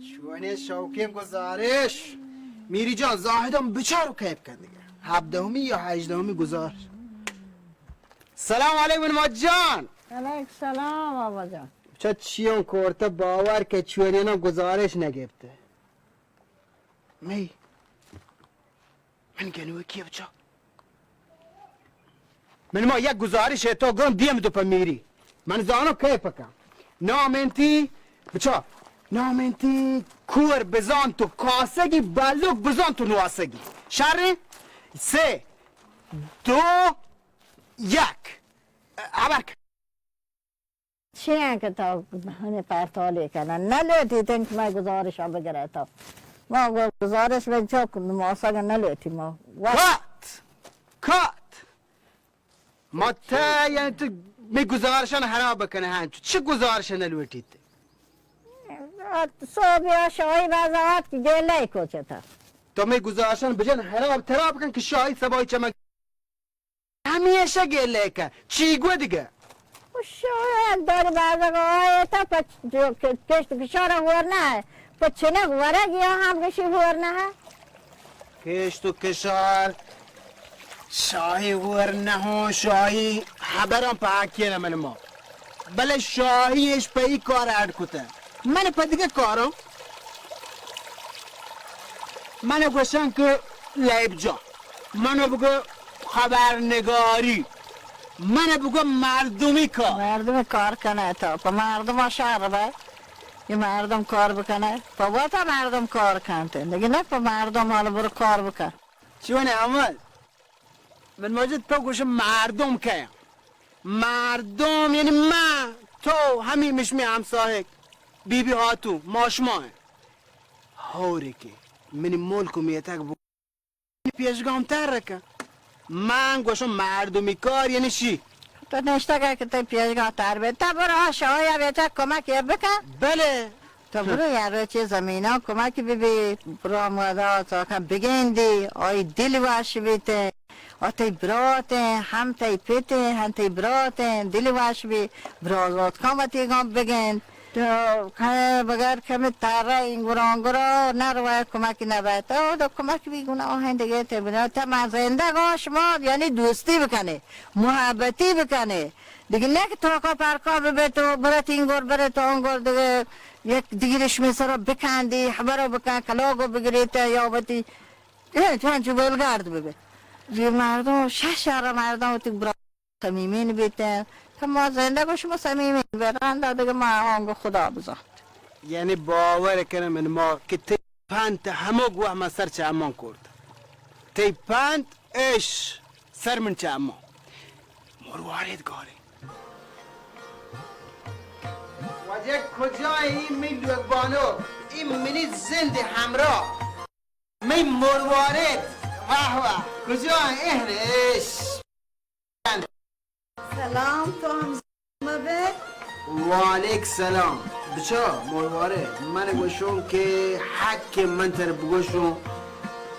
شونه شوکیم گزارش میری جان زاهدم بچارو کیف کن دیگه 17 یا 18 گزارش. سلام علیکم ماجان. علیک سلام آبا جان. چه چیون کورته باور که چونینا گزارش نگفته می من گنوه کیه بچا من ما یک گزارش تو گرم دیم دو پا میری من زانو کیف کم نامنتی بچا نامنتی کور بزان تو کاسگی بلوک بزان تو نواسگی شرری 3 2 1 عبرک چیه که تا همه پرتالی کنن نلوتی تنک ما گزارش ها بگره تا ما گزارش به چا کنیم ما اصلا نلوتی ما کات ما تا یعنی تو می گزارشان حرام بکنه هم چه گزارشان نلوتید صبح یا شایی بزاعت که گله کوچه تا تو می گزارشان بجن حرام ترا بکن که شاهی سبای چمک همیشه گله کن چی گو دیگه شاید داری بازه آیه تا کشت کشار هور نه پچنه ورگ یا هم کشی هور نه کشت و کشار شاهی ور نه شاهی خبرم پاکیه نمن ما بله شاهیش پا ای کار ارد کته من پا دیگه کارم منو گوشن که لیب جا منو بگو خبرنگاری منو بگو مردمی کار مردم کار کنه تا پا مردم ها شهر به یه مردم کار بکنه پا با تا مردم کار کنه دیگه نه پا مردم حالا برو کار بکن چونه عمل من موجود تو گوشم مردم که مردم یعنی من تو همین مشمی همسایه بیبی هاتو ماشماه هوری که منی ملکو میتک بو پیشگام تر رکن من گوشم مردمی کار یعنی چی تو نشته که تو پیشگاه تر بید تا برو شاید بیچه کمک یه بکن بله تو برو یه روچه زمین ها کمک ببی برو آماده تا بگندی آی دل واش بیته آتی براته هم تی پیته هم تی براته دل واش بی برازات کامتی گام بگند تو بگر کمی تاره این گرانگرا نروه کمکی نباید تو کمک بیگونه آهندگه تبینه تا من زنده گاش ما یعنی دوستی بکنه محبتی بکنه دیگه نه که توکا پرکا ببه تو برات این گر برات اون گر دیگه یک دیگرش میسر بکندی خبرو بکن کلاگو بگریته یا باتی چند چو بلگرد ببه یه مردم شهر مردم تو برا سمیمین بیتن تا ما زنده گوش سمیمین برند دیگه ما آنگو خدا بزاد یعنی باور کنم من ما که تی پنت همه گوه ما سر چه امان کرد تی پنت اش سر من چه امان مروارید گاری وجه کجایی می لوگبانو این منی زنده همراه می مروارید واه واه کجا اهلش سلام تو هم زمه وعلیک سلام بچا مرواره من گوشون که حق من تر بگوشون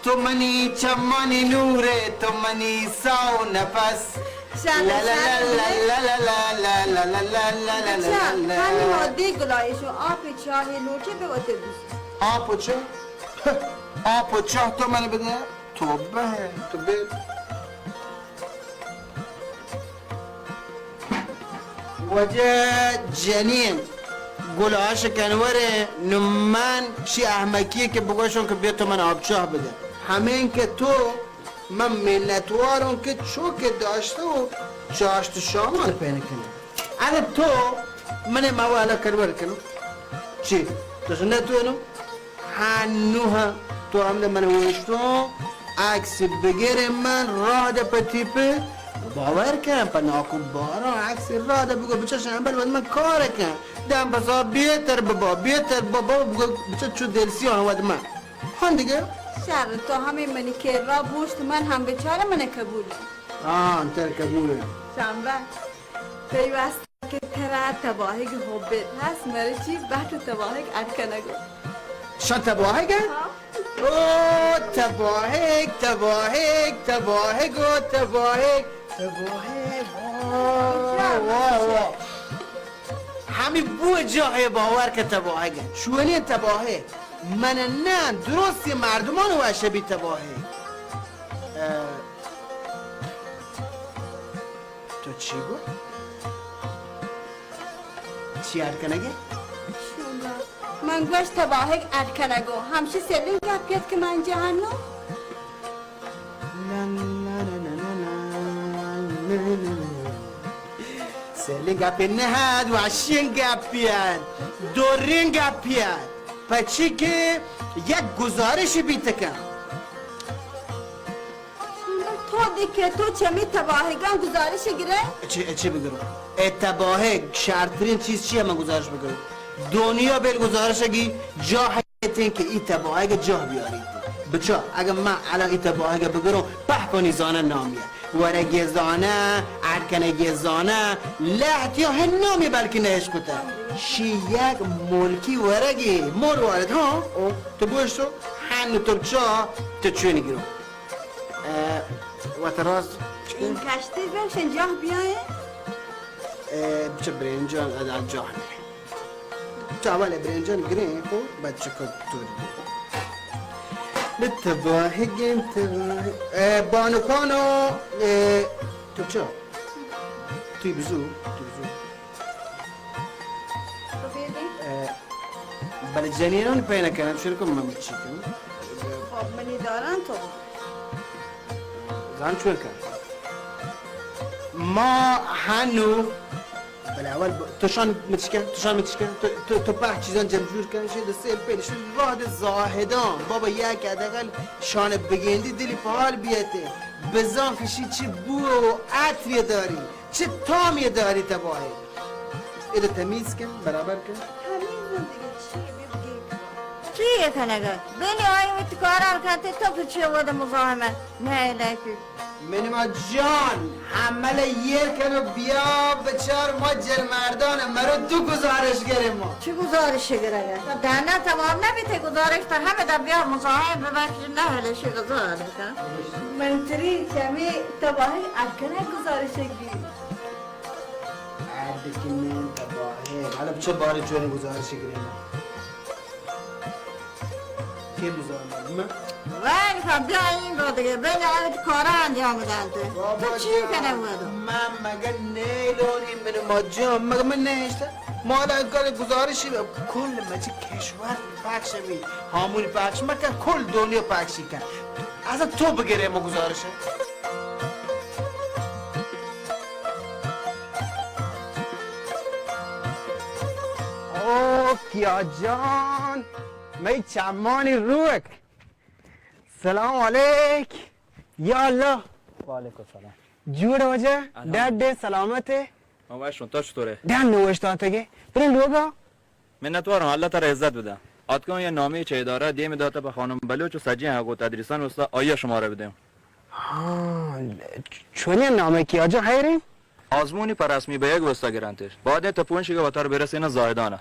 تو منی چمانی نوره تو منی ساو نفس لا لا لا لا لا لا لا لا لا لا لا لا لا همین ماده گلایشو آب چای نوچه به وقت دوست آب و چه؟ آب و چه تو منو بده؟ توبه تو بده وجه جنین گلاش کنوره نمان چی احمکیه که بگوشون که بیا تو من آبچاه بده همه این که تو من ملتوارم که چوک داشته و چاشت شامان پینه کنه اگه تو من موالا کنور کنم چی؟ تو سنده تو اینو؟ هنوها تو هم ده من وشتو عکس بگیر من راه ده پتیپه باور کن پا ناکو بارا عکس راه ده بگو بچه شنبل ود من کار کن دم بسا بیتر بابا بگو بچه چو دلسیان ود من هن دیگه شر تو همین منی که را بوشت من هم بیچاره من قبوله انتر قبوله شنبه پیوست که ترا تباهی که حبت هست مره چی بحث تباهی ارکنگو شان تباهی گه؟ اوه تباهی همین بو جای باور که تباهه گن شوانی تباهه من نه درستی مردمان و شبی تباهه تو چی گو؟ چی ارکنگه؟ من گوش تباهک ارکنگو همشه سلیم گپیت که من جهنم سلین گپی نهد و عشین گپیت دورین گپیت پچی که یک گزارش بیتکم تو دیگه تو چمی تباهگان گزارش گیره؟ چی بگرم؟ تباهه شرطترین چیز چیه من گزارش بگرم؟ دنیا بیل گزارش اگی جا حیطین که ای تباهه جا بیارید بچه اگه من الان ای تباهه بگرم پهپانی زانه نامیه ورگی زانه ارکنگی زانه لحت یا هن نامی بلکه نهش کته شی یک ملکی ورگی مر وارد ها تو بوش تو هنو ترچا تو چونی گیرم و تراز این کشتی بشن جاه بیایه؟ بچه برینجان از جاه نه تو اول برینجان گرین خب بچه کد تو لتباهی گیم تباهی بانوکانو تو چه؟ توی بزو بله جنینان پیدا کنم شروع کنم من چی کنم خب منی دارن تو زن چون کنم ما هنو بله اول توشان متشکن تو په چیزان جمجور کن شده سیل پیلش راد زاهدان بابا یک ادقل شانه بگیندی دلی پال بیته بزان کشی چه بو و عطریه داری چه تامیه داری تباهی ایدو تمیز کن برابر کن تمیز دیگه چی بگی چیه کنگه؟ بینی آئی متکارم کنته تو پچه بوده مزاحمت نه لکی منما جان حمل یر کنو بیا بچار ما جرمردان مرا دو گزارش گره ما چی گزارشی گرگه؟ دهنه تمام نبیته گزارش تا همه دا بیا مزاحم ببخشی نه هلشی گزارش کن من تری چمی تباهی ارکنه گزارش گی عدکنین تباهه حالا بچه باری چونی گزارش گره ما کی مزاحم من؟ ولی خب بیا این رو دیگه بین آیت کاره انجام بدن تو چی کنه بودو؟ من مگه نیلون این من ما جان مگه من نهشتم ما الان کار گزارشی کل مچه کشور پخش می هامونی پخش مکن کل دنیا پخشی کن از تو بگیره ما گزارشه اوه کیا جان می چمانی روک سلام علیک یا الله وعلیکم سلام جوڑ وجه داد ده سلامته ما واشون تا چطوره دن نوشتاتگه برن لوگا منتوارم الله تعالی عزت بده آتکان یه نامه چه اداره دیم داده به خانم بلوچ و سجین حقوق تدریسان وستا آیا شماره بدیم چونی نامه کی آجا خیری؟ آزمونی پر رسمی به یک وستا گرانتش بعد تا پونشی که وتر برسه اینا زاهدانه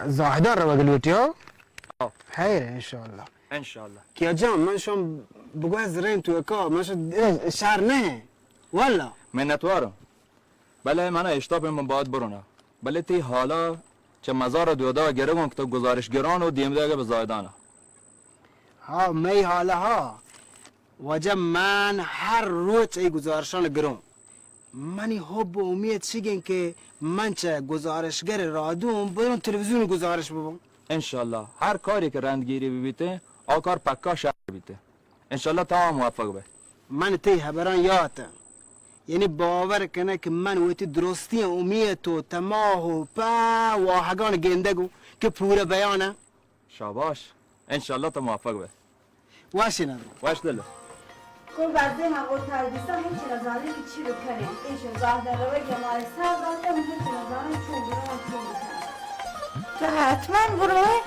زاهدان رو بگلوتی ها؟ خیره انشالله انشالله کیا جان من شما بگو از رین تو اکا من شهر نه والا منتوارم بله من اشتاپ من باید برونه بله تی حالا چه مزار دودا و گرگم که تو گزارشگران و دیم دیگه به زاهدانه ها می حالا ها وجه من هر روز ای گزارشان گرم منی حب و امید چیگن که من چه گزارشگر رادوم برون تلویزیون گزارش ببم انشالله هر کاری که رندگیری ببیته آکار پکا شهر بیته انشالله تا موفق به من تی خبران یادم یعنی باور کنه که من وقتی درستی امید تو تماه و پا واحگان گندگو که پوره بیانه شاباش انشالله تا موفق به واشی ندارم واش دله کل وزده حقوق تدریسان هیچ نظاری که چی بکنیم ایشون زهده روی گمار سر داشتم هیچ نظاری چون برای چون بکنیم تو حتما بروی؟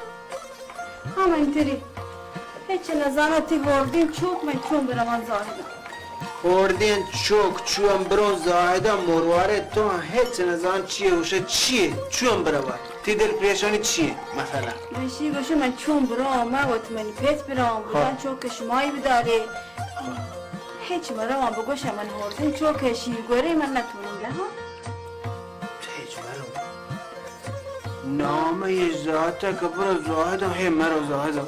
همینطوری هیچ نظارتی خوردیم چوک من چون برای زاهدم خوردین چوک چون برون زاهده مرواره تو هیچ نظام چیه وشه چیه چون بروار تی دل پریشانی چیه مثلا میشی باشه من چون برام من وقت من پیت برام بودن چوک شمایی بداره هیچ مرا من بگوشم من خوردیم چوکشی گوری من نتونم ده ها نامه ذاته که برو زاهدم هی مرا زاهدم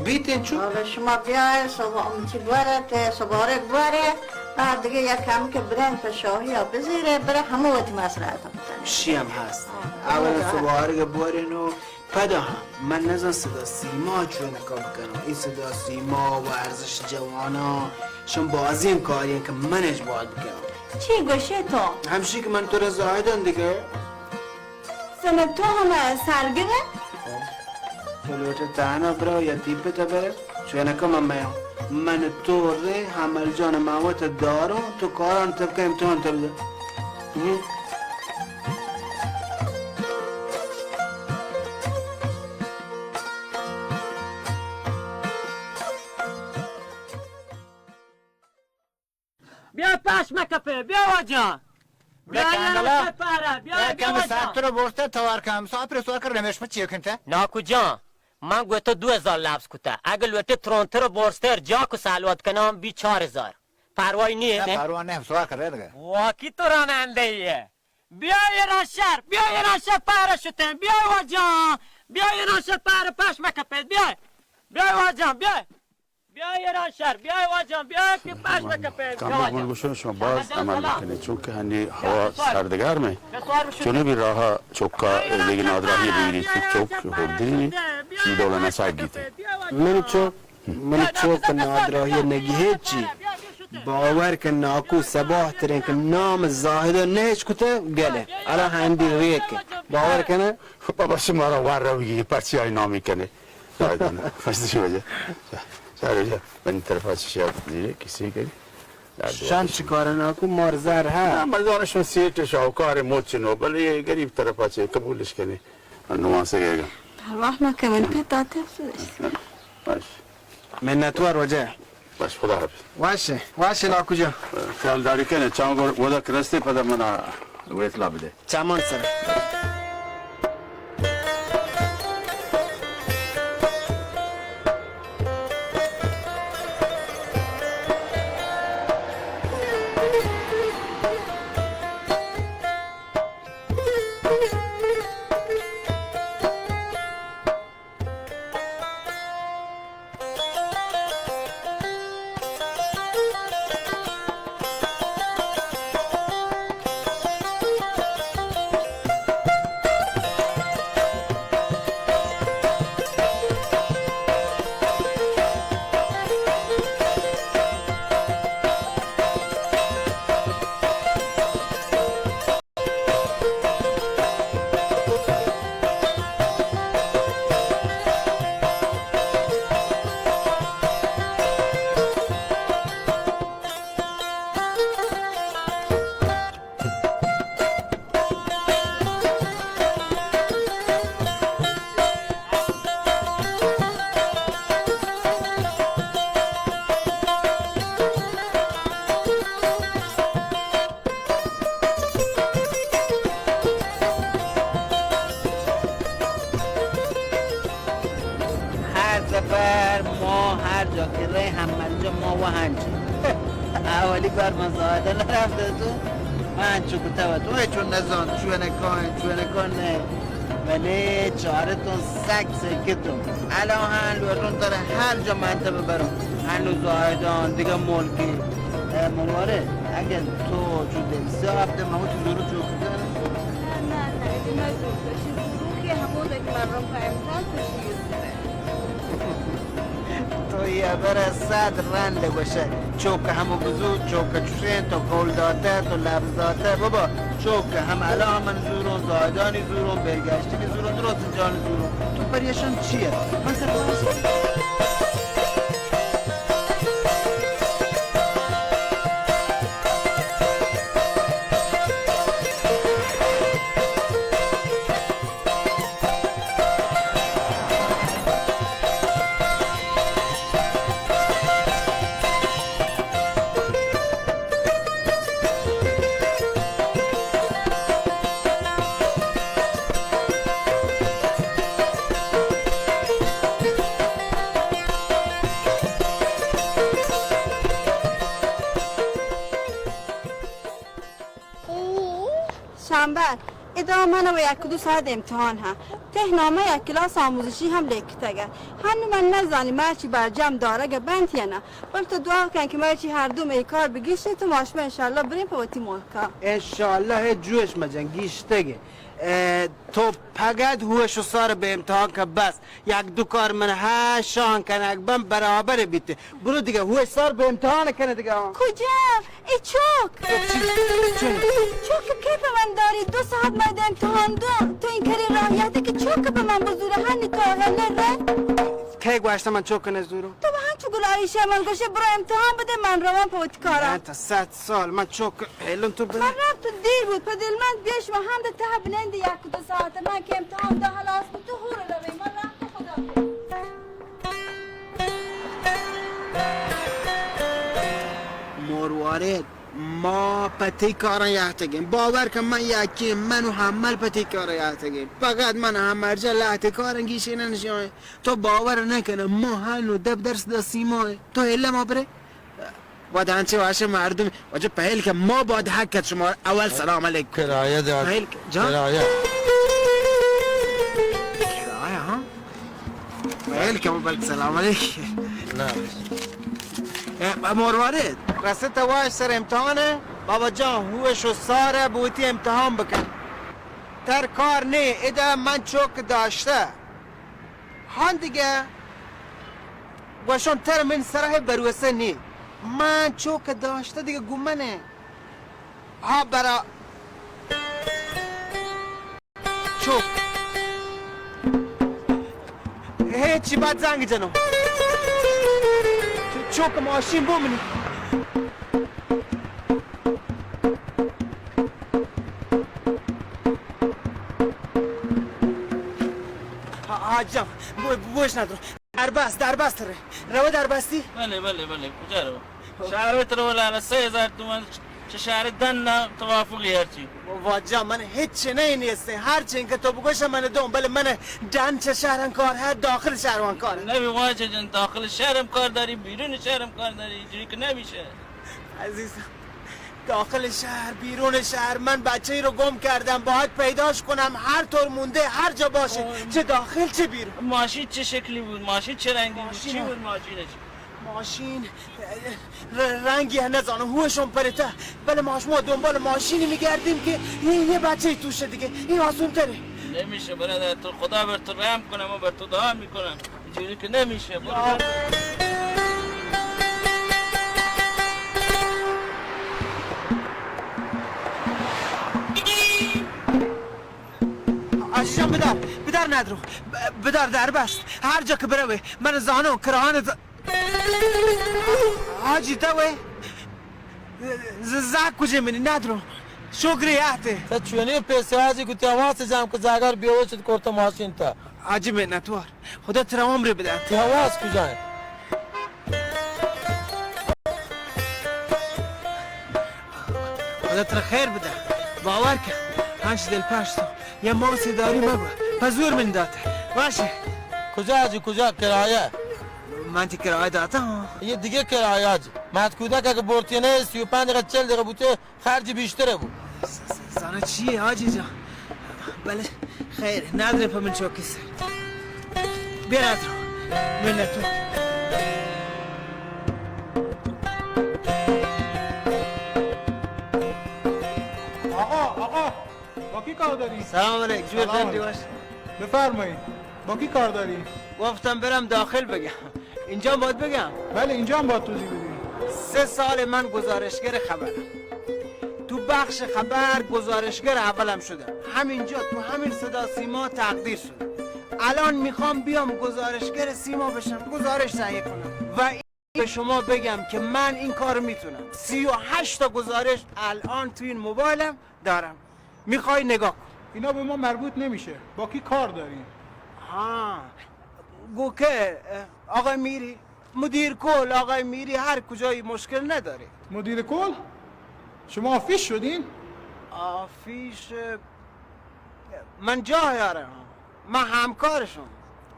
بیتین چون؟ حالا شما بیای صبح امتی بارد صبحاره باره بعد دیگه یک کم که برن تا شاهی ها بزیره بره همه وقتی مسرحت هم بتنه شیم هست اولا صبحاره بارین و پدا هم من نزن صدا سیما چون نکام بکنم این صدا سیما و ارزش جوانا شون بازی این کاری که منش باید بکنم چی گوشه تو؟ همشی که من تو را زاهدن دیگه سن تو هم سرگره؟ جلوت تهنا برا یا تیپه تا بره چون نکام من تو ری حمل جان موات دارم تو کاران طبقه امتحان تبده بیا پشمکپه بیا واجان بیا یه پاره بیا بیا واجان تو رو برسته توار کم سا پرسوار کر رمش ما چیه کنته ناکو جان من گوته 2000 لبس کته اگه لوته ترونتر بورستر جا کو سالوات کنم بی 4000 پروای نیه نه پروان نه سوار کر دیگه واکی تو راننده ایه بیا یه راشر پاره شده بیا واجان بیا یه راشر پاره پشمکپه بیا واجان بیا یه راشر بیا واجان بیا که پشمکپه کاملا گوشون شما باز عمل میکنید چون که هنی هوا سردگرمه جنوبی راه چوکا لیگ نادراهی بگیرید که چوک هردینی چی دوله نساگیته من چوک نادراهی نگیه چی باور که ناکو سباه ترین که نام زاهده نهش کته گله الان هندی ریکه باور کنه بابا شما را ور رو بگی پرچی های نامی کنه دایدانه فشتشی بجه سر من این طرف از شیاب دیره کسی کنی شان چیکار ناکو مارزر ها مزانشون سیت شاوکار موچنو بله یه گریب طرف از قبولش کنی من نماسه گیگم پرواح نکن من پیت داته باش منتوار وجه باش خدا حافظ واشه ناکو جا خیال داری کنه چند ودا کرسته پدا منا ویتلا بده چمان سر اولی بر مزاده نرفته تو من چکوته و تو چون نزان چون نکن نه ولی چهارتون سگ سکتون الان هنلوتون داره هر جا منطقه برم هنلو زاهدان دیگه ملکی منواره اگر تو جو دلسه هفته مهو تو زورو چکوته نه دیگه نزور داشتی زورو که همون که من رو فهمتن توشی تو یه بره صد رنده باشه چوک همو بزود چوک چوشین تو کول داته تو لبز داته بابا چوک هم الان من زورون زادانی زورون برگشتینی زورون درست جان زورون تو پریشان چیه؟ من سفارش ادامه و یک دو ساعت امتحان ها تهنامه یک کلاس آموزشی هم لیکته گه هنو من نزانی مرچی برجم داره گه بنت یا نه ولی تو دعا کن که مرچی هر دو می کار بگیشته تو ماشمه انشالله بریم پوتی ملکا انشالله جوش مجن گیشتگه تو پگد هوش و سار به امتحان که بس یک دو کار من ها شان کنه بم برابر بیته برو دیگه هوش سار به امتحان کنه دیگه کجا؟ ای چوک چوک که به من داری 2 ساعت مد امتحان دو تو این کاری راهیته که چوک به من بزوره هنی تو هنه ره کی گوشت من چوک نزدورو تو به هم چو گلایشه من گوشه برو امتحان بده من روان پوتی کارم انت 100 سال من چوک هلون تو بده من رفت تو دیر بود پدیل من بیش و هم ده ته بننده 1 و 2 ساعت من که امتحان ده حالا است تو هور روی من رفت خدا مروارد ما پتی کارا یحتگیم باور کن من یکی منو حمل پتی کارا یحتگیم فقط من همرجا لحت کارنگیشی ننشیانه تو باور نکنه ما هنو دب درس دا سیماه تو هله ما بره و دانچه واشه مردم وجه پهل که ما باید حقت شما اول سلام علیکم کرایه دار پهل جان کرایه کرایه ها پهل که ما بلک سلام علیکم نه مروارد رسته واش سر امتحانه بابا جان هوش و ساره بوتی امتحان بکن تر کار نه ایده من چوک داشته هان دیگه وشون تر من سره بروسه نی من چوک داشته دیگه گمنه ها برا چوک هیچی بعد زنگ جنو چوک ماشین بومنی آجام بوش ندارم در بست رو در بستی؟ بله کجا رو؟ شهر رو ولی 3000 تومان چه شهر دن توافقی هرچی واجا من هیچ نه نیسته هرچی که تو بگوش من دوم بله من دن چه شهرم کار هست داخل شهرم کار نبی واجه جن داخل شهرم کار داری بیرون شهرم کار داری اینجوری که نمیشه عزیزم داخل شهر بیرون شهر من بچه ای رو گم کردم باید پیداش کنم هر طور مونده هر جا باشه چه داخل چه بیرون ماشین چه شکلی بود ماشین چه رنگی بود چی بود ماشینش ماشین رنگی نزانم هوشم پرته بله ما دنبال ماشینی میگردیم که یه بچه توشه دیگه این آسون تره نمیشه برادر تو خدا بر تو رحم کنم و بر تو دعا میکنم اینجوری که نمیشه برو عزیزم بدار ندارم بدار در بست هر جا که بروه من زانو کراهان حاجی توه زاک کجا منی ندارم شکریاته تا چونی پیسه هازی گوتی حواس جمع که زاگر بیاوشت کرتا ماشین تا حاجی منتوار خدا تر عمر بده تی حواس کجا خدا تر خیر بده باور کن هنچ دل پشتو یه ماسی داری مگو پزور من داته باشه کجا هاجی کجا کرایه من تی کرایه داتا یه دیگه کرایه هاجی مهد کودک اگه بورتینه 35 دقیقه 40 دقیقه بوده خرج بیشتره بود زانه چیه حاجی جان بله خیر نداره پا من چوکی سر بیا ندارم من تو آقا با کی کار داری؟ سلام علیک جور فهمتی باش بفرمایید با کی کار داری؟ گفتم برم داخل بگم اینجا باید بگم بله اینجا هم باید توضیح بدی 3 سال من گزارشگر خبرم تو بخش خبر گزارشگر اولم شدم همینجا تو همین صدا سیما تقدیر شدم الان میخوام بیام گزارشگر سیما بشم گزارش تهیه کنم و به شما بگم که من این کار میتونم 38 تا گزارش الان تو این موبایلم دارم میخوای نگاه کن اینا به ما مربوط نمیشه با کی کار داری؟ گو که آقای میری مدیر کل آقای میری هر کجایی مشکل نداره مدیر کل؟ شما آفیش شدین؟ آفیش من جا یارم من همکارشم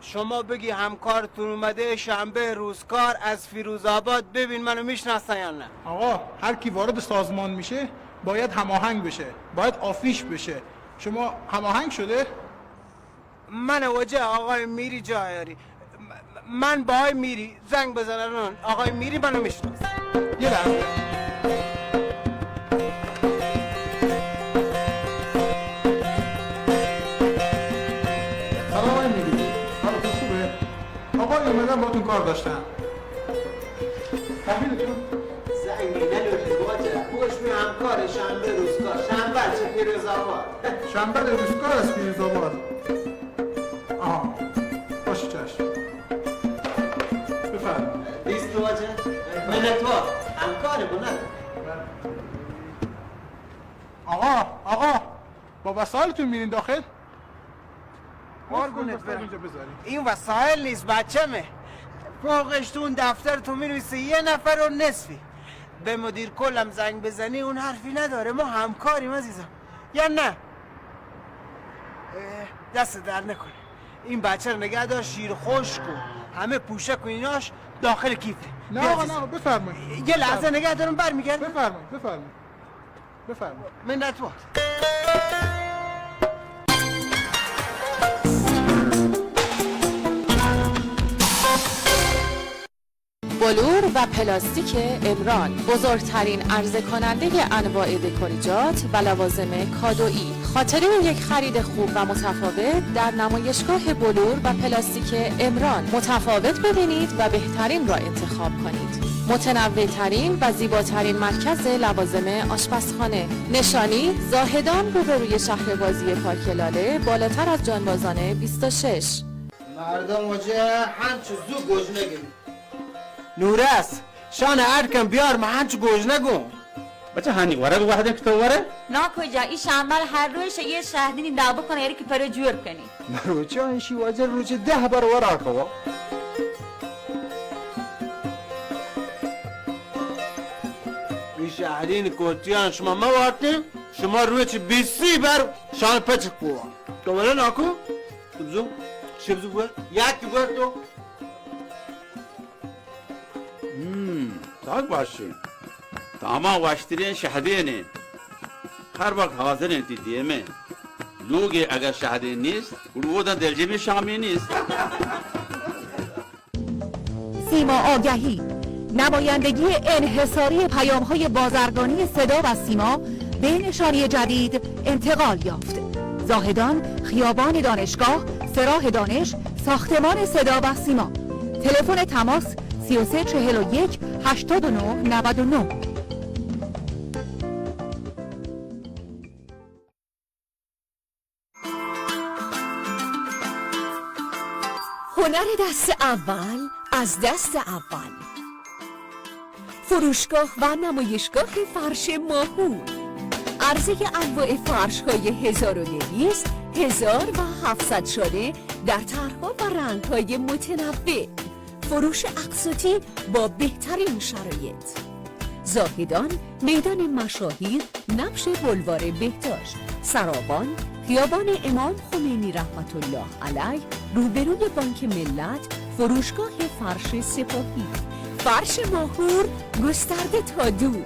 شما بگی همکارتون اومده شنبه روزکار از فیروزآباد ببین منو میشناسن یا نه آقا هر کی وارد سازمان میشه باید هماهنگ بشه باید آفیش بشه شما هماهنگ شده؟ من وجه آقای میری جایاری. من با آقای میری زنگ بزنم آقای میری منو میشناسه. یه لحظه. سلام آقای میری. حالتون خوبه؟ آقای اومدن باتون کار داشتن. تحویلتون؟ زنگ نلوشی واجه. خوش می همکار شنبه روزگار. شنبه چه پیروزآباد. شنبه روزگار از پیروزآباد. آها. باشه چشم. بفرمایید. دیست واجه. من تو همکار بودن. آقا با وسایلتون میرین داخل؟ قربونت برم. اینجا بذارین. این وسایل نیست بچمه. فوقش تو اون دفتر تو می‌نویسی یه نفر و نصفی. به مدیر کلم زنگ بزنی اون حرفی نداره. ما همکاریم عزیزم. یا نه؟ دست در نکنه. این بچه رو نگه دار شیر خوش کن. همه پوشک و ایناش داخل کیفه. نه آقا بفرمایید. یه لحظه نگه دارم برمیگرد. بفرمایید. منت باد. بلور و پلاستیک امران، بزرگترین عرضه کننده انواع دکوریجات و لوازم کادویی. خاطره یک خرید خوب و متفاوت در نمایشگاه بلور و پلاستیک امران. متفاوت ببینید و بهترین را انتخاب کنید. متنوع‌ترین و زیباترین مرکز لوازم آشپزخانه. نشانی زاهدان روبروی شهر بازی پارک لاله، بالاتر از جانبازان 26. مردم وجه همچو زو گوش نگیم. نورس شان ارکم بیار من همچو گوش نگم. بچه هنی واره واحد که تو واره؟ نه کجا این شنبه هر روز یه شهدینی دعوا کنه یعنی که پر جور کنی. روچه انشی واجه روچه 10 برابر آکوا. این شهرین کوتیان شما ما وقتیم شما روچه 20 بر شان پچک بوا. دوباره ناکو؟ تبزو؟ شبزو بوا؟ یک بوا تو؟ tak başı. Tamam baştırın şahidini. Her vakt hazır enti diye mi? Logi eğer şahidin نیست گروه دلجمی شامی نیست. سیما آگهی، نمایندگی انحصاری پیام‌های بازرگانی صدا و سیما به نشانی جدید انتقال یافت. زاهدان، خیابان دانشگاه، سراح دانش، ساختمان صدا و سیما. تلفن تماس 33 41 89 99. هنر دست اول از دست اول. فروشگاه و نمایشگاه فرش ماهور. عرضه انواع فرش‌های 1200 1700 شده در طرح‌ها و رنگ‌های متنوع. فروش اقساطی با بهترین شرایط. زاهدان، میدان مشاهیر، نبش بلوار بهداشت، سرابان، خیابان امام خمینی رحمت الله علیه، روبروی بانک ملت، فروشگاه فرش سپاهی. فرش ماهور گسترده تا دور.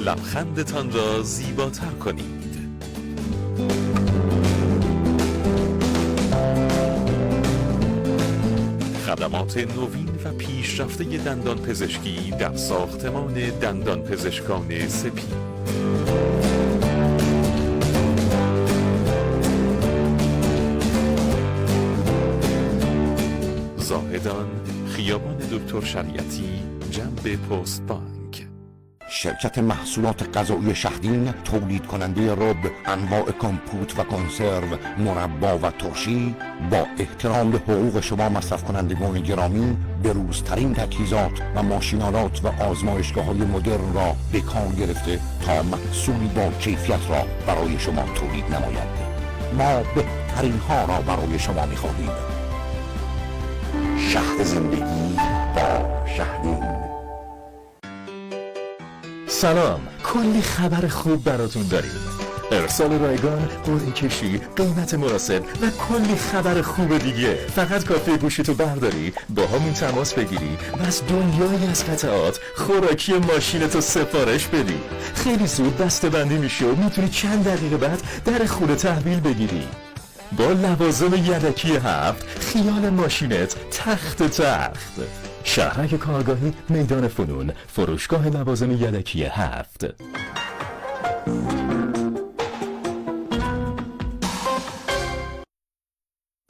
لبخندتان را زیباتر کنید. خدمات نوین و پیشرفته دندان پزشکی در ساختمان دندان پزشکان سپید. زاهدان، خیابان دکتر شریعتی، جنب پست بانک. شرکت محصولات غذایی شهدین تولید کننده رب، انواع کامپوت و کنسرو، مربا و ترشی با احترام به حقوق شما مصرف کنندگان گرامی به روزترین تجهیزات و ماشینالات و آزمایشگاه‌های مدرن را به کار گرفته تا محصولی با کیفیت را برای شما تولید نماید. ما بهترین ها را برای شما می‌خواهیم. شهد زندگی با شهدین. سلام، کلی خبر خوب براتون داریم. ارسال رایگان، قرعه کشی، قیمت مناسب و کلی خبر خوب دیگه. فقط کافیه گوشیتو برداری، با همون تماس بگیری و از دنیایی از قطعات خوراکی ماشینتو سفارش بدی. خیلی زود بسته‌بندی میشه و میتونی چند دقیقه بعد در خونه تحویل بگیری. با لوازم یدکی 7 خیال ماشینت تخت. شهرک کارگاهی، میدان فنون، فروشگاه لوازم یدکی 7.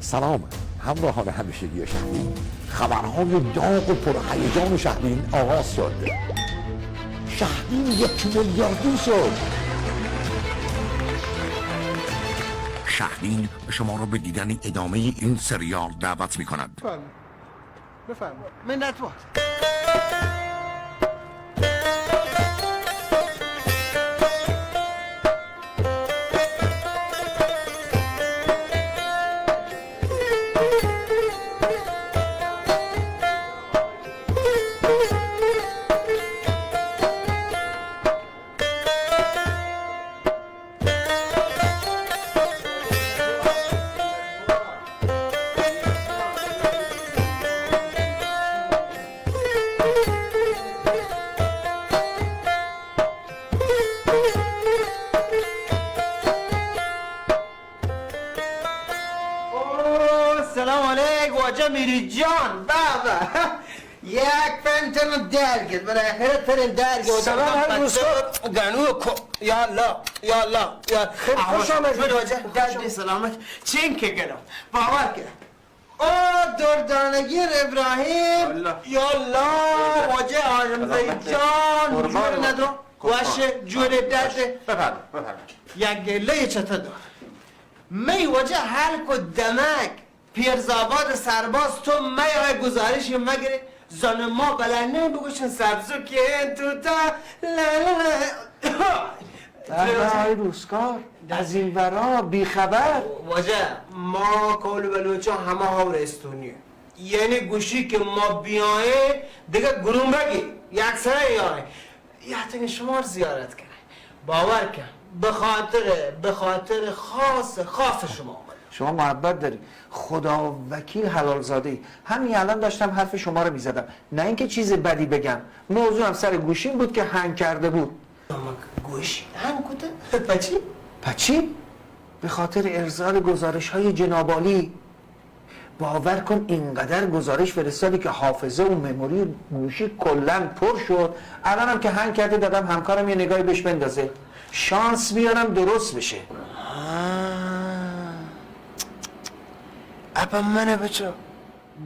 سلام همراهان همیشگی شهرین، خبرهای داغ و پرهیجان شهرین آغاز شد. شهرین 1 میلیاردی شد. شهرین شما را به دیدن ادامه این سریال دعوت می کند. بفرمایید منتوار. سلام علیک واجه میری جان بابا. یک فنتن درگید برای آخرت ترین درگید. سلام هر روزا گانو کو یا الله یا الله یا خوش آمدید واجه درد سلامت چین که گرم باور که او دردانگی ابراهیم یا الله واجه آرمزه جان جور ندارم واشه جور درد بفرمایید. یک گله چطور دار می وجه حلق و دمک پیرزاباد سرباز تو می گزارش مگری زن ما بلنه بگوشن سبزو که تو تا ای روزگار از این ورا بیخبر. وجه ما کول بلوچا همه ها رستونیه، یعنی گوشی که ما بیایه دیگه گروم بگی یک سره یاره یه شما زیارت کنه باور کن به خاطر خاص شما آمد. شما محبت داری، خدا وکیل حلال زاده ای. همین الان داشتم حرف شما رو میزدم، نه اینکه چیز بدی بگم. موضوع هم سر گوشیم بود که هنگ کرده بود. گوشی هنگ کده؟ پچی؟ به خاطر ارسال گزارش های جنابالی. باور کن اینقدر گزارش فرستادی که حافظه و مموری گوشی کلا پر شد. الانم که هنگ کرده دادم همکارم یه نگاهی بهش بندازه، شانس میارم درست بشه. اپا منه بچه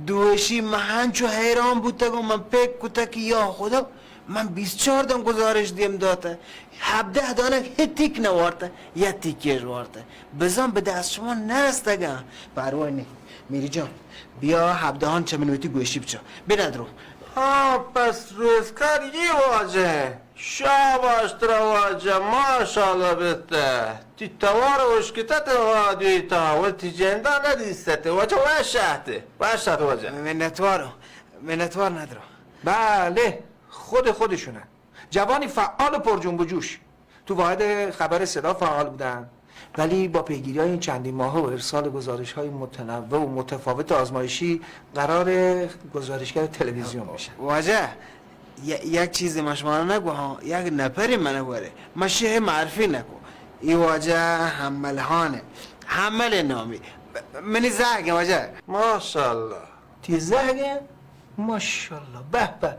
دوشی من چو حیران بوده گو من پیک کتا که یا خدا من 24 دم گزارش دیم داته 17 دانه هیتیک نوارده یا تیکیش وارده بزن به دست شما نرسته گم پروای نه میری جان بیا 17 چه منویتی گوشی بچه بیرد رو پس روزکار یه واجه شاباش ترا واجه ماشالله بته تی توار وشکتت وادوی تا و تی جنده ندیسته واجه وشهته واجه منتوار ندارم. بله خودشونه جوانی فعال و پر جنب و جوش تو واحد خبر صدا فعال بودن، ولی با پیگیری های این چندین ماهه و ارسال گزارش های متنوع و متفاوت آزمایشی قرار گزارشگر تلویزیون بشه. واجه یک چیزی ما شما رو نگو ها، یک نپری منو باره ما شه معرفی نکو. ای واجه حملهانه حمل نامی منی زهگه واجه ماشالله. تی زهگه؟ ماشالله به به.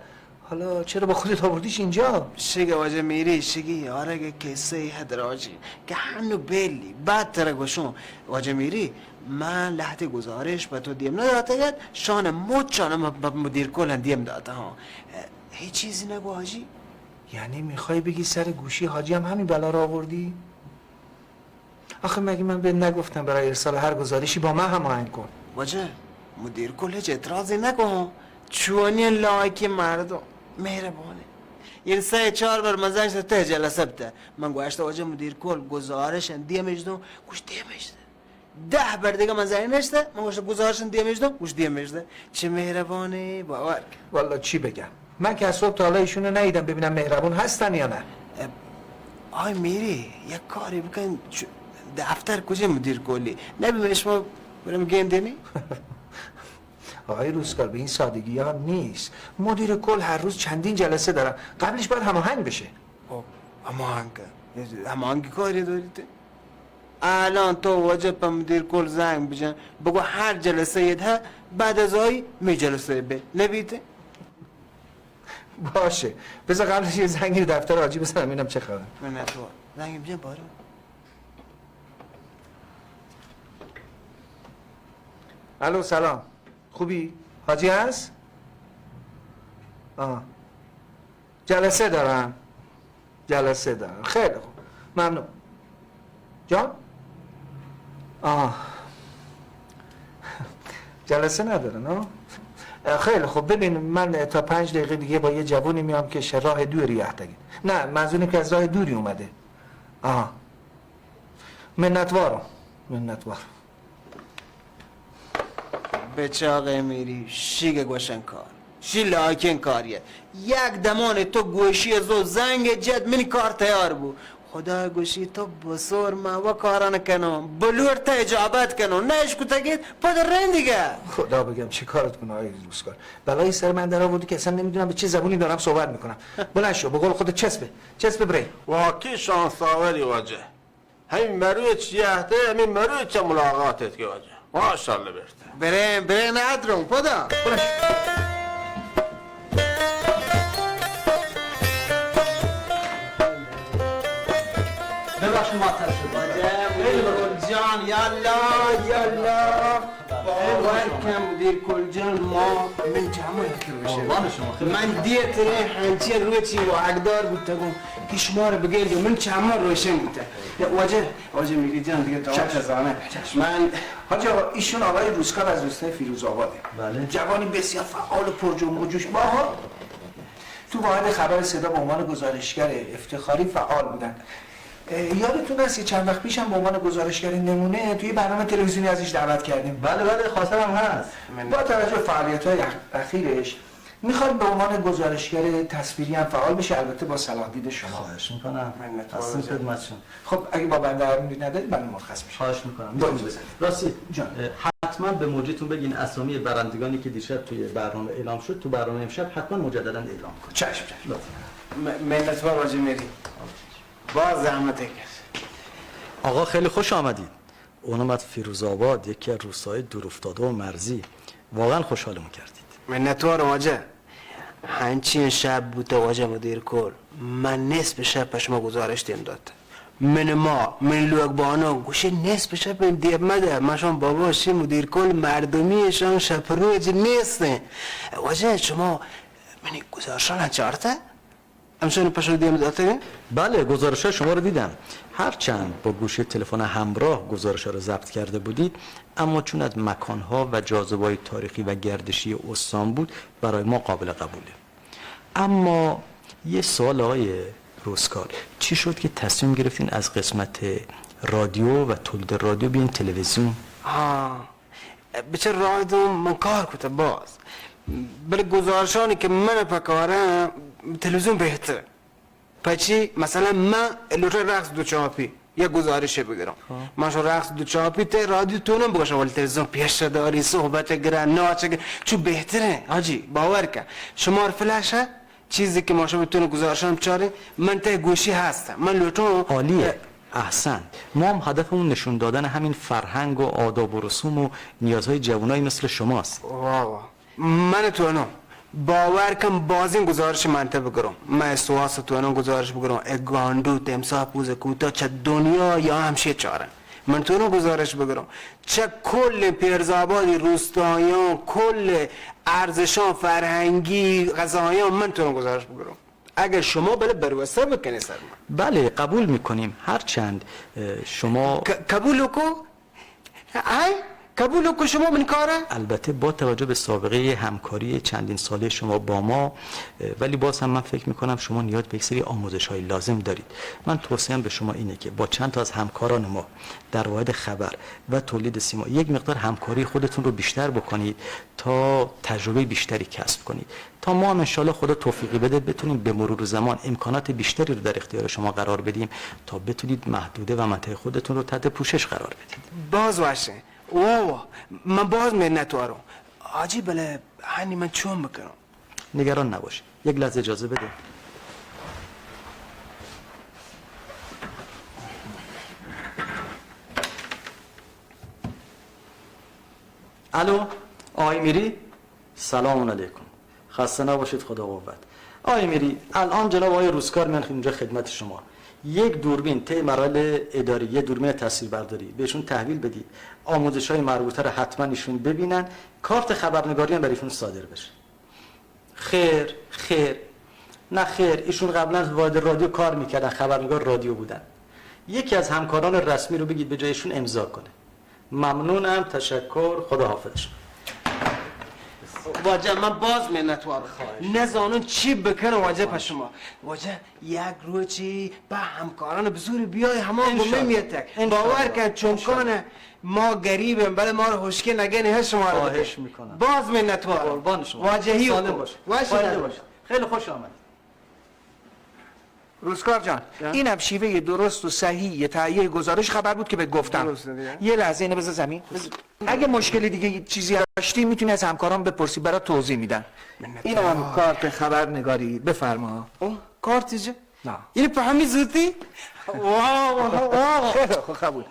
حالا چرا با خودت آوردیش اینجا؟ شگه واجه میری شگه یارگه کسه هدراجی که هنو بیلی بعد ترگوشون واجه میری من لحظه گزارش به تو دیم نداته گد شان موت شانم به مدیر کلن دیم داته ها. هیچ چیزی نگو حاجی. یعنی میخوای بگی سر گوشی حاجی هم همین بلا رو آوردی؟ آخه مگه من به نگفتم برای ارسال هر گزارشی با من هماهنگ کن؟ واجه مدیر کل هیچ اعتراضی نکن، چونی لایک مردم مهربانه. یعنی 3-4 بار مزنش ته جلسه بده من گوشت واجه مدیر کل گزارش دیمش دم گوش دیمش ده 10 بار دیگه مزنی نشته من گوشت گزارش دیمش دم گوش دیمش ده. چه مهربانه باور. والا چی بگم، من که از صبح تا حالا ایشونو ندیدم ببینم مهربون هستن یا نه. آی میری یک کاری بکن دفتر کجا مدیر کلی نبیم شما برم گندنی آقای روزگار به این سادگی ها نیست. مدیر کل هر روز چندین جلسه دارن، قبلش باید هماهنگ بشه. هماهنگ کاری دارید؟ الان تو واجب به مدیر کل زنگ بزن بگو هر جلسه یده بعد از آی می جلسه به نبیده؟ باشه بذار قبلش یه زنگی دفتر آجی بزنم ببینم چه خبر. من تو زنگ بزن بارو. الو سلام، خوبی؟ حاجی هست؟ جلسه دارم خیلی خوب ممنون. جان؟ جلسه ندارن خیلی خوب. ببین من تا 5 دقیقه دیگه با یه جوونی میام که راه دوری احتاجه. نه منظورم که از راه دوری اومده. منتوارم بچه آقای میری شیگ گوشن کار شی لاکن کاریه یک دمان تو گوشی زو زنگ جد من کار تیار بو خدا گوشی تو بسور ما و کاران کنم بلور تا اجابت کنم نهش کتا گید پا رین دیگه. خدا بگم چی کارت کنه آقای روزگار، بلای سر من در آوردی که اصلا نمیدونم به چه زبونی دارم صحبت میکنم. بلند شو به قول خودت چسبه بری. واقعی شانس آوری واجه. همین مروی چیه همین مروی چه ملاقاتت که واجه. ماشاءالله بره ندرم پدا. ببخشید معطل شد. جان یالا ورکم مدیر کل جان ما من جمعه بشه من دیت هنچی روی چی و عقدار بود تگم که شما رو بگیرد من چمار روشن بوده. واجه میری جان دیگه تا زانه من حاجی آقا ایشون آقای روزگار از روستای فیروز آباده. بله. جوانی بسیار فعال و پرجنب و جوش. باها تو واحد خبر صدا به عنوان گزارشگر افتخاری فعال بودن. یادتون هست چند وقت پیش هم به عنوان گزارشگر نمونه توی برنامه تلویزیونی ازش دعوت کردیم. بله خاطرم هست. با توجه به فعالیت‌های اخیرش میخواد به عنوان گزارشگر تصویری هم فعال بشه، البته با صلاح دید شما. خواهش میکنم. هستم خدمتشون. خب اگه با بنده امید ندارید من مرخص میشم. خواهش میکنم. راستی جان حتما به موجیتون بگین اسامی برندگانی که دیشب توی برنامه اعلام شد تو برنامه امشب حتما مجددا اعلام کنید. چشم. منتوار واجه میری باز زحمت کرد. آقا خیلی خوش آمدید. اونم فیروزآباد یکی از روستاهای دورافتاده و مرزی. واقعا خوشحالمون کردید. منتوار واجه هنچین شب بوده واجه مدیر کل من نصف شب پشما گزارش دیم داد من لوگ بانو گوشه نصف شب من دیم مده مشان باباشی مدیر کل مردمیشان شب روز نیستن واجه شما منی گزارشان چارته؟ همچنین پشو دیم داده؟ بله گزارش های شما رو دیدم. هرچند با گوشی تلفن همراه گزارش ها رو ضبط کرده بودید اما چون از مکانها و جاذبه‌های تاریخی و گردشی استان بود برای ما قابل قبوله. اما یه سوال آقای روزگار، چی شد که تصمیم گرفتین از قسمت رادیو و تولید رادیو بیاین تلویزیون؟ بچه رادیو من کار کته باز بله گزارشانی که من پکارم تلویزیون بهتره. پچی مثلا من لوتر رقص دو چاپی یک گزارشه بگیرم من شو رقص دو چاپی ته رادیو تونم بگوشم ولی تلویزیون پیش داری صحبت گرن ناچه چون بهتره حاجی باور کن شمار فلشه چیزی که ما شو بتونه گزارشم چاره من ته گوشی هستم من لوتون عالیه. احسن. ما هم هدفمون نشون دادن همین فرهنگ و آداب و رسوم و نیازهای جوانای مثل شماست. من تو باور کن بازین گزارش منطقه بگرم من سواس تو گزارش بگرم اگاندو تمساح پوز کوتا چه دنیا یا همشه چاره من تو گزارش بگرم چه کل پیرزابادی روستایان کل ارزشان فرهنگی غذایان من تو گزارش بگرم اگر شما بله بروسته بکنی سر من. بله قبول میکنیم هرچند شما قبول کو؟ قبول که شما من کاره؟ البته با توجه به سابقه همکاری چندین ساله شما با ما، ولی باز هم من فکر میکنم شما نیاز به یک سری آموزش های لازم دارید. من توصیه‌ام به شما اینه که با چند تا از همکاران ما در واحد خبر و تولید سیما یک مقدار همکاری خودتون رو بیشتر بکنید تا تجربه بیشتری کسب کنید، تا ما هم انشالله خدا توفیقی بده بتونیم به مرور زمان امکانات بیشتری رو در اختیار شما قرار بدیم تا بتونید محدوده و منطقه خودتون رو تحت پوشش قرار بدید. باز باشه. اوه من باز منتوارم. آجی بله هنی من چون بکنم؟ نگران نباش. یک لحظه اجازه بده. الو آقای میری؟ سلام علیکم. خسته نباشید، خدا قوت. آقای میری، الان جناب آقای روزکار من اینجا خدمت شما. یک دوربین طی مراحل اداری، یه دوربین تصویربرداری بهشون تحویل بدید. آموزش‌های مربوطه رو حتما ایشون ببینن، کارت خبرنگاری هم برایشون صادر بشه. خیر نه خیر، ایشون قبلا واحد رادیو کار میکردن، خبرنگار رادیو بودن. یکی از همکاران رسمی رو بگید به جایشون امضا کنه. ممنونم، تشکر، خدا حافظ. واجه من باز منتوارم. نزانون چی بکنم واجه پس شما. واجه یک روز چی با همکاران بزرگ بیای همان بمیتک. باور کن چون کنه ما گریبیم بله ما رو هشکه نگه شما رو خواهش میکنم. باز منتوارم. قربان شما. واجهی سالم باشه. خیلی خوش آمد. روزکار جان این هم شیوه درست و صحیح تهیه گزارش خبر بود که بهت گفتم. یه لحظه اینو بذار زمین. اگه مشکلی دیگه چیزی داشتی میتونی از همکاران بپرسی، برات توضیح میدن. این هم کارت خبرنگاری، بفرما. کارت چه؟ نه این په همین زودی؟ واو خیلی خوب قبول.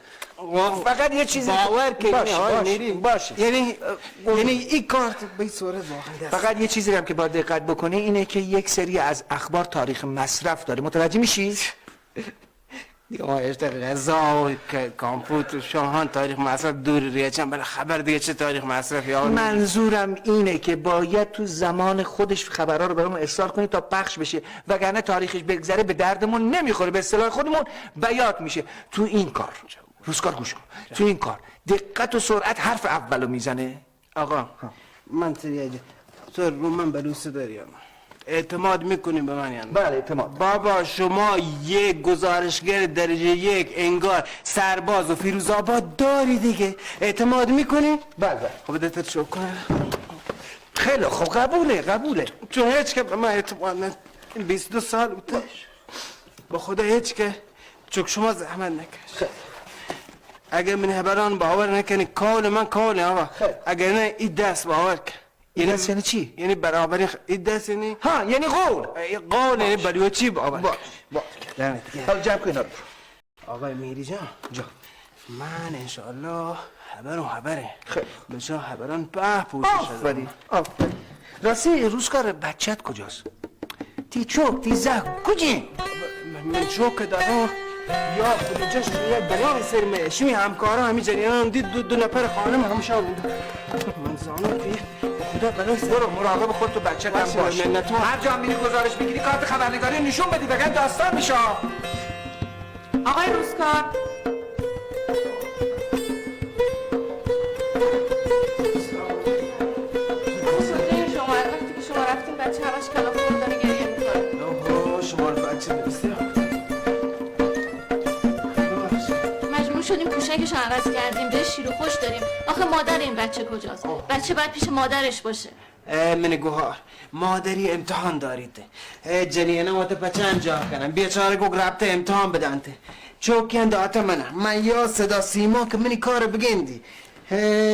فقط یه چیزی باور کنی باشه. یعنی این کارت به صورت واقعی است. فقط یه چیزی هم که باید دقت بکنی اینه که یک سری از اخبار تاریخ مصرف داره، متوجه میشی؟ دیگه ما اشتاق غذا و کامپوت و شاهان تاریخ مصرف دور ریچن، بله خبر دیگه چه تاریخ مصرفی ها. منظورم اینه که باید تو زمان خودش خبرها رو برامون ارسال کنی تا پخش بشه، وگرنه تاریخش بگذره به دردمون نمیخوره، به اصطلاح خودمون بیات میشه. تو این کار روزکار گوش کن، تو این کار دقت و سرعت حرف اولو میزنه. آقا من تو رو من بلوسه داریم، اعتماد میکنیم به من یعنی؟ بله اعتماد. بابا شما یک گزارشگر درجه یک انگار سرباز و فیروزآباد داری دیگه، اعتماد میکنی؟ بله. خب دستت شو کنه. خیلی خوب قبوله. تو هیچ که به من اعتماد نه. 22 سال بود با خدا هیچ که چون شما زحمت نکش. اگر من هبران باور نکنی کال من کال آقا، اگر نه این دست باور کن. این دست یعنی چی؟ یعنی برابری این دست یعنی یعنی قول یعنی برای چی باور کن. حالا جمع کن اینا رو. آقای میری جان من انشالله خبره بچه خبران به پوشش آفرین. راستی روزکار بچت کجاست؟ تی چوک تی زه کجی؟ من چوک دارم یا خود جاش یک بلای سر شمی همکارا همی جریان دید دو نفر خانم هم شاید بود. من زانم که خدا بلای سر. برو مراقب خودت و بچت هم باش. هر جا میری گزارش بگیری کارت خبرنگاری نشون بدی، بگن داستان میشه. آقای روزکار شما وقتی که شما رفتین بچه همش کلاف رو داره گریه میکنه. شما رو بچه بسیار مجبور شدیم پوشکشو عوض کردیم، به شیر و خوش داریم. آخه مادر این بچه کجاست؟ بچه باید پیش مادرش باشه. من گوهار مادری امتحان دارید جنینه و بچه انجام کنم بیچاره گو رابطه امتحان بدانته چوکی انداعت من یا صدا سیما که منی کار بگندی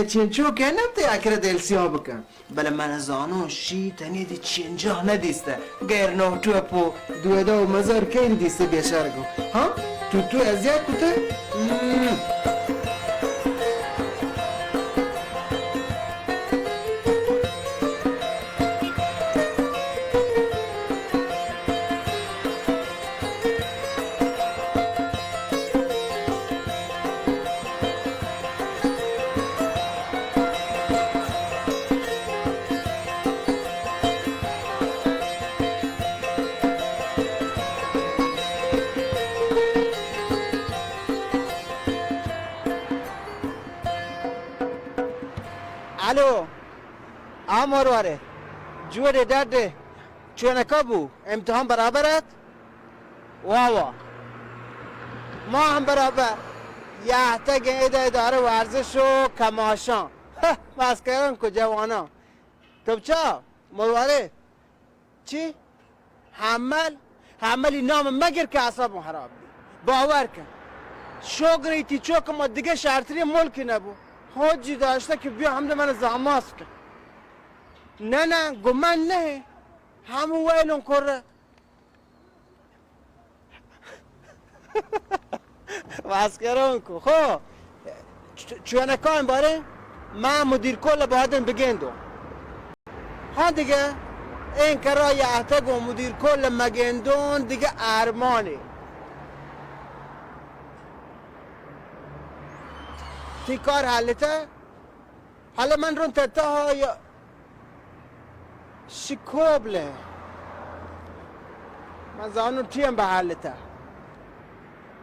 چین چوکی نمته اکر دل سیاه بکن بله من زانو شی تنیدی چینجا ندیسته غیر نو تو اپو دویده و مزار که این دیسته بیچاره گو ها تو ازیاد کته الو آمورواره جوره درده چونکا بو امتحان برابرت واوا ما هم برابر یحتاج اداره ورزش و کماشان مسکران کو جوانا تو چه مواره چی حملی نام مگر که اعصابم خراب باور کن شغلی تی چوک ما دیگه شرطری ملکی نبو حاجی داشته که بیا همده من زحماس کن نه گمان نه همون ویلون کره مسکران کو خو چونه کام باره من مدیر کل باید بگندم ها دیگه این کرای احتاج و مدیر کل مگندون دیگه ارمانه تی کار حلته حالا من رون تتا ها یا شکوبله من زانو تیم به حلته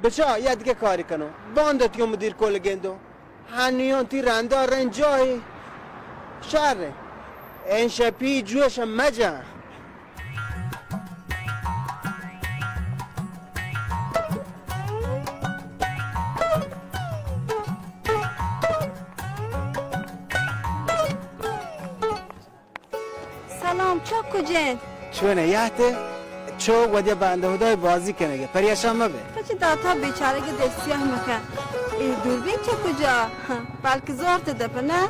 بچه یا دیگه کاری کنم باندت یا مدیر کل گندو هنیان تی رنده رنجای شهره این شپی جوش مجن سلام چا کجین؟ چونه یهته چو ودی بنده خدای بازی کنه پریشان مبه پچه داتا بیچاره که دستیاه مکن ای دوربین چه کجا؟ بلکه زورت دپه نه؟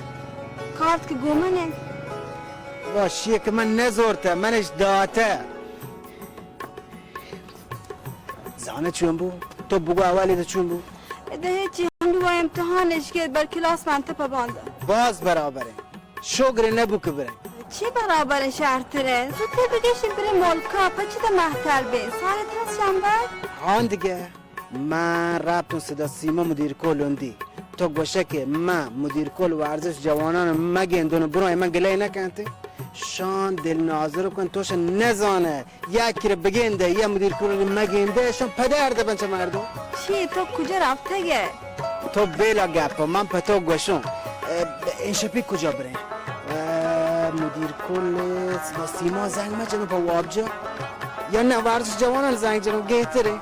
کارت که گومنه باشیه که من نزورته منش داته زانه چون بو؟ تو بگو اولی ده چون بو؟ ده هیچی هم دو امتحانش که بر کلاس منطقه بانده باز برابره شغل نبو که بره چی برابر شرطره؟ زودتر بگشیم بریم ملکا پچه ده محتر بین سالت هست شنبه؟ آن دیگه من ربطون صدا سیما مدیر کلوندی تو گوشه که من مدیر کل ورزش جوانان مگندون برای من گله نکنته شان دل ناظر کن توش نزانه یکی رو بگنده یا مدیر کل مگنده شان پدر ده بنچه مردم چی تو کجا رفته گه؟ تو بلا گپا من پتو گوشم این شپی کجا بره؟ مدیر کل سیما زنگ مجنو با وابجا یا نه ورزش جوانان زنگ جنو گهتره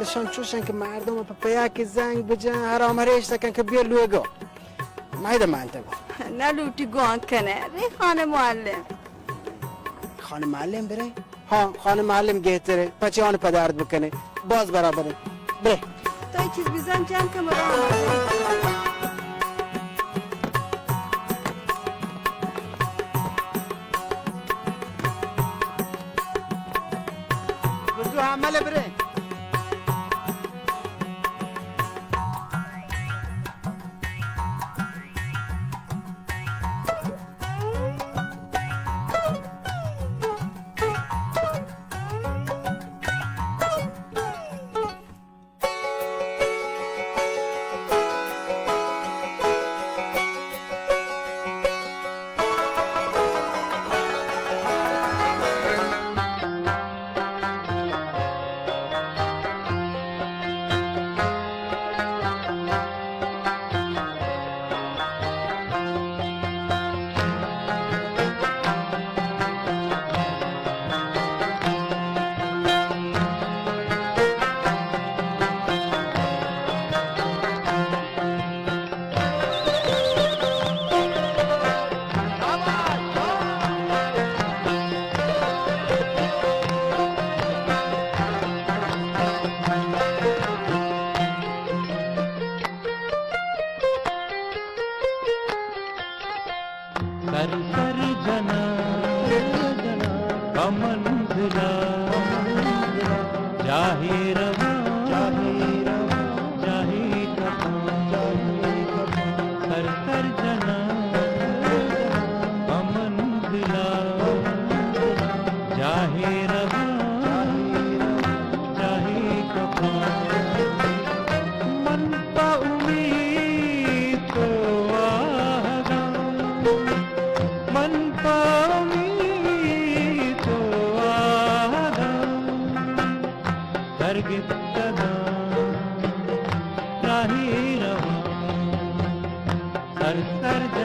نشان چوشن که مردم و پپیا که زنگ بجن حرام ریشته کن که بیا لوگو مایده منطقه نه لوتی گوان کنه ری خانه معلم خانه معلم بره؟ ها خانه معلم گهتره پچه آن پدرد بکنه باز برابره بره تو چیز بیزن جمع که مرا بزو عمله بره सर